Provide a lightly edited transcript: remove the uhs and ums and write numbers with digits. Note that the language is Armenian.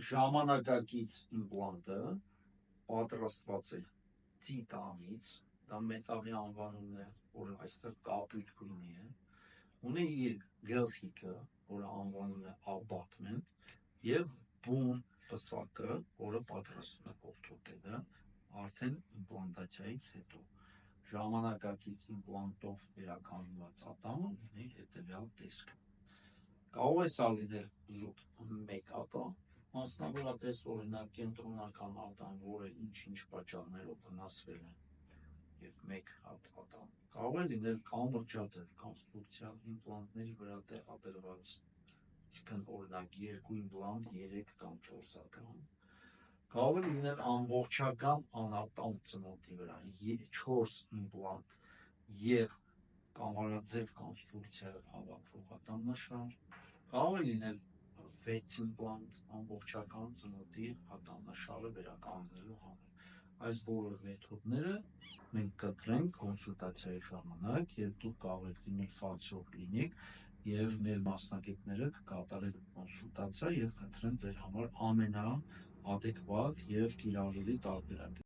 ժամանակակից իմպլանտը պատրաստված է տիտանից, դա մետաղի անվանումն է, որը այստեղ կապույտ գույնի է, ունի իր գլխիկը, որը անվանում է abutment, եւ բուն պսակը, որը պատրաստում է օրթոպեդը, արդեն իմպլանտացիայից հետո։ Ժամանակակից իմպլանտով վերականգնված ատամը ունի հետևյալ տեսքը։ Կարող է սա լինել զուտ մեկ ատամ, մասնավորապես օրինակ կենտրոնական ատամ, որը ինչ-ինչ պատճառներով վնասվել է, եւ մեկ հատ ատամ։ Կարող է լինել կամրջաձև կոնստրուկցիա, իմպլանտների վրա տեղադրված, այսինքն օրինակ 2 իմպլանտ, 3 կամ 4 ատամ։ Կարող է լինել ամբողջական անատամ ծնոտի վրա 4 իմպլանտ եւ կամարաձև կոնստրուկցիայով հավաքվող ատամնաշար, կարող է լինել 6 իմպլանտ ամբողջական ծնոտի ատամնաշարը վերականգնելու համար։ Այս բոլոր մեթոդները մենք կտրենք կոնսուլտացիայի ժամանակ, երբ դուք կարող եք լինել ֆացիալ կլինիկ եւ մեր մասնագետները կկատարեն կոնսուլտացիա եւ կընտրեն ձեր համար ամենաադեկվատ եւ կիրառելի տարբերակ։